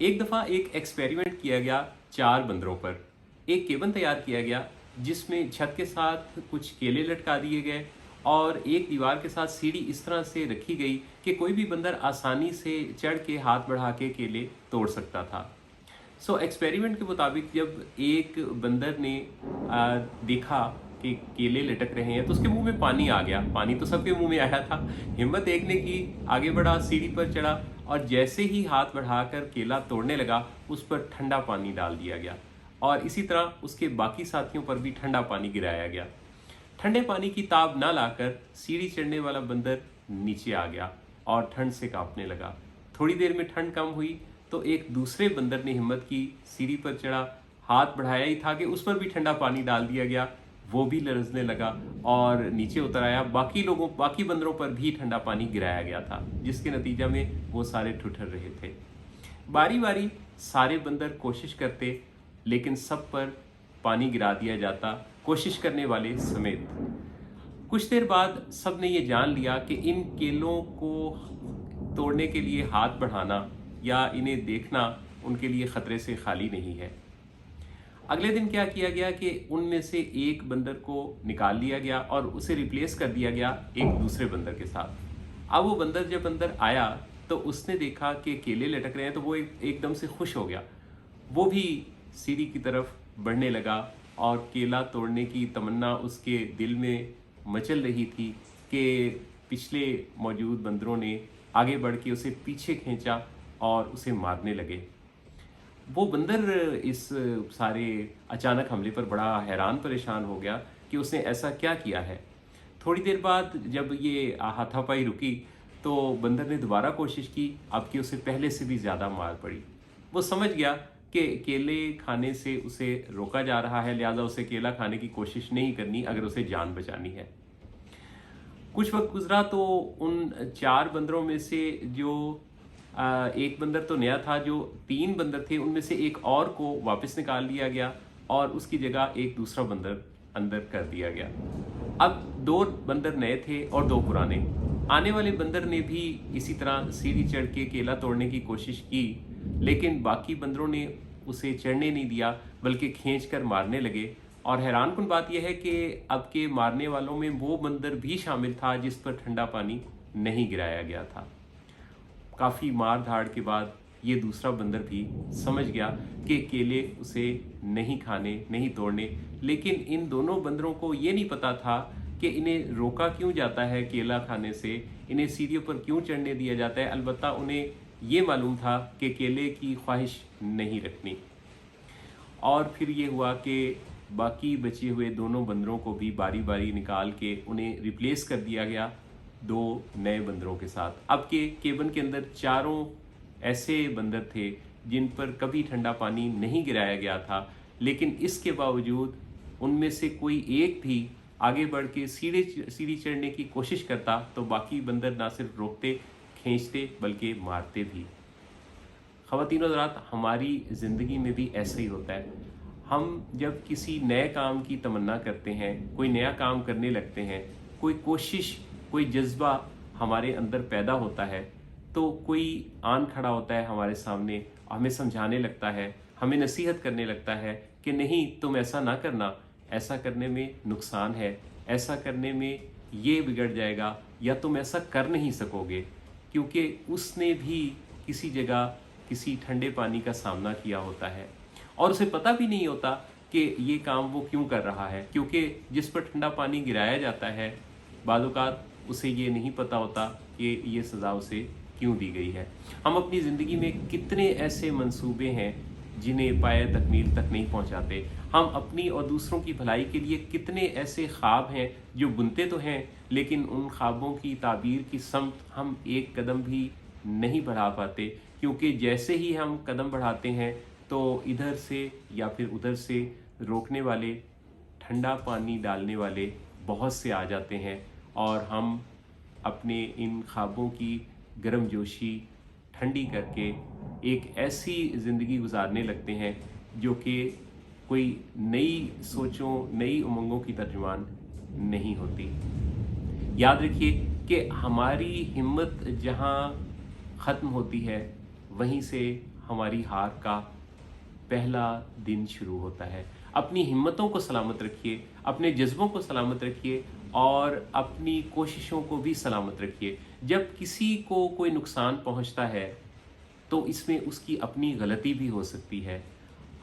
एक दफ़ा एक एक्सपेरिमेंट किया गया 4 बंदरों पर। एक केबल तैयार किया गया जिसमें छत के साथ कुछ केले लटका दिए गए और एक दीवार के साथ सीढ़ी इस तरह से रखी गई कि कोई भी बंदर आसानी से चढ़ के हाथ बढ़ा के केले तोड़ सकता था। एक्सपेरिमेंट के मुताबिक जब एक बंदर ने देखा कि केले लटक रहे हैं तो उसके मुंह में पानी आ गया। पानी तो सबके मुंह में आया था। हिम्मत एक ने की, आगे बढ़ा, सीढ़ी पर चढ़ा और जैसे ही हाथ बढ़ाकर केला तोड़ने लगा उस पर ठंडा पानी डाल दिया गया और इसी तरह उसके बाकी साथियों पर भी ठंडा पानी गिराया गया। ठंडे पानी की ताब ना लाकर सीढ़ी चढ़ने वाला बंदर नीचे आ गया और ठंड से कांपने लगा। थोड़ी देर में ठंड कम हुई तो एक दूसरे बंदर ने हिम्मत की, सीढ़ी पर चढ़ा, हाथ बढ़ाया ही था कि उस पर भी ठंडा पानी डाल दिया गया। वो भी लरजने लगा और नीचे उतर आया। बाकी बंदरों पर भी ठंडा पानी गिराया गया था जिसके नतीजा में वो सारे ठुठर रहे थे। बारी बारी सारे बंदर कोशिश करते लेकिन सब पर पानी गिरा दिया जाता, कोशिश करने वाले समेत। कुछ देर बाद सब ने ये जान लिया कि इन केलों को तोड़ने के लिए हाथ बढ़ाना या इन्हें देखना उनके लिए खतरे से खाली नहीं है। अगले दिन क्या किया गया कि उनमें से एक बंदर को निकाल लिया गया और उसे रिप्लेस कर दिया गया एक दूसरे बंदर के साथ। अब वो बंदर जब अंदर आया तो उसने देखा कि केले लटक रहे हैं तो वो एकदम से खुश हो गया। वो भी सीढ़ी की तरफ बढ़ने लगा और केला तोड़ने की तमन्ना उसके दिल में मचल रही थी कि पिछले मौजूद बंदरों ने आगे बढ़ के उसे पीछे खींचा और उसे मारने लगे। वो बंदर इस सारे अचानक हमले पर बड़ा हैरान परेशान हो गया कि उसने ऐसा क्या किया है। थोड़ी देर बाद जब ये हाथापाई रुकी तो बंदर ने दोबारा कोशिश की, अब कि उसे पहले से भी ज़्यादा मार पड़ी। वो समझ गया कि केले खाने से उसे रोका जा रहा है, लिहाजा उसे केला खाने की कोशिश नहीं करनी अगर उसे जान बचानी है। कुछ वक्त गुजरा तो उन 4 बंदरों में से जो एक बंदर तो नया था, जो 3 बंदर थे उनमें से एक और को वापस निकाल लिया गया और उसकी जगह एक दूसरा बंदर अंदर कर दिया गया। अब 2 बंदर नए थे और 2 पुराने। आने वाले बंदर ने भी इसी तरह सीढ़ी चढ़ के केला तोड़ने की कोशिश की लेकिन बाकी बंदरों ने उसे चढ़ने नहीं दिया बल्कि खींच कर मारने लगे। और हैरानकुन बात यह है कि अब के मारने वालों में वो बंदर भी शामिल था जिस पर ठंडा पानी नहीं गिराया गया था। काफ़ी मार धाड़ के बाद ये दूसरा बंदर भी समझ गया कि केले उसे नहीं खाने, नहीं तोड़ने, लेकिन इन दोनों बंदरों को ये नहीं पता था कि इन्हें रोका क्यों जाता है केला खाने से, इन्हें सीढ़ियों पर क्यों चढ़ने दिया जाता है। अलबत्ता उन्हें ये मालूम था कि केले की ख्वाहिश नहीं रखनी। और फिर ये हुआ कि बाकी बचे हुए दोनों बंदरों को भी बारी बारी निकाल के उन्हें रिप्लेस कर दिया गया 2 नए बंदरों के साथ। अब के केबन के अंदर 4 ऐसे बंदर थे जिन पर कभी ठंडा पानी नहीं गिराया गया था, लेकिन इसके बावजूद उनमें से कोई एक भी आगे बढ़ के सीढ़ी चढ़ने की कोशिश करता तो बाकी बंदर ना सिर्फ रोकते, खींचते बल्कि मारते भी। ख़वातीन और हज़रात, हमारी ज़िंदगी में भी ऐसा ही होता है। हम जब किसी नए काम की तमन्ना करते हैं, कोई नया काम करने लगते हैं, कोई कोशिश, कोई जज्बा हमारे अंदर पैदा होता है तो कोई आन खड़ा होता है हमारे सामने, हमें समझाने लगता है, हमें नसीहत करने लगता है कि नहीं, तुम ऐसा ना करना, ऐसा करने में नुकसान है, ऐसा करने में ये बिगड़ जाएगा या तुम ऐसा कर नहीं सकोगे, क्योंकि उसने भी किसी जगह किसी ठंडे पानी का सामना किया होता है और उसे पता भी नहीं होता कि ये काम वो क्यों कर रहा है, क्योंकि जिस पर ठंडा पानी गिराया जाता है बाज़ औक़ात उसे ये नहीं पता होता कि ये सज़ा उसे क्यों दी गई है। हम अपनी ज़िंदगी में कितने ऐसे मंसूबे हैं जिन्हें पाए तकमील तक नहीं पहुंचाते। हम अपनी और दूसरों की भलाई के लिए कितने ऐसे ख्वाब हैं जो बुनते तो हैं लेकिन उन ख्वाबों की ताबीर की समत हम एक कदम भी नहीं बढ़ा पाते, क्योंकि जैसे ही हम कदम बढ़ाते हैं तो इधर से या फिर उधर से रोकने वाले, ठंडा पानी डालने वाले बहुत से आ जाते हैं और हम अपने इन ख्वाबों की गर्मजोशी ठंडी करके एक ऐसी ज़िंदगी गुजारने लगते हैं जो कि कोई नई सोचों, नई उमंगों की तर्जुमान नहीं होती। याद रखिए कि हमारी हिम्मत जहाँ ख़त्म होती है वहीं से हमारी हार का पहला दिन शुरू होता है। अपनी हिम्मतों को सलामत रखिए, अपने जज्बों को सलामत रखिए और अपनी कोशिशों को भी सलामत रखिए। जब किसी को कोई नुकसान पहुंचता है तो इसमें उसकी अपनी गलती भी हो सकती है।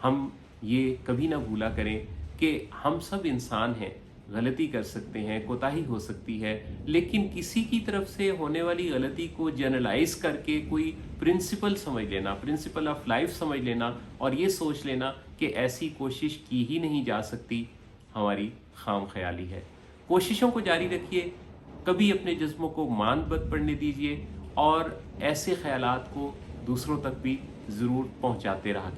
हम ये कभी ना भूला करें कि हम सब इंसान हैं, गलती कर सकते हैं, कोताही हो सकती है, लेकिन किसी की तरफ से होने वाली गलती को जनरलाइज करके कोई प्रिंसिपल समझ लेना, प्रिंसिपल ऑफ लाइफ समझ लेना और ये सोच लेना कि ऐसी कोशिश की ही नहीं जा सकती, हमारी खाम ख्याली है। कोशिशों को जारी रखिए, कभी अपने जज्बों को मान मत पड़ने दीजिए और ऐसे ख्यालात को दूसरों तक भी ज़रूर पहुंचाते रहा।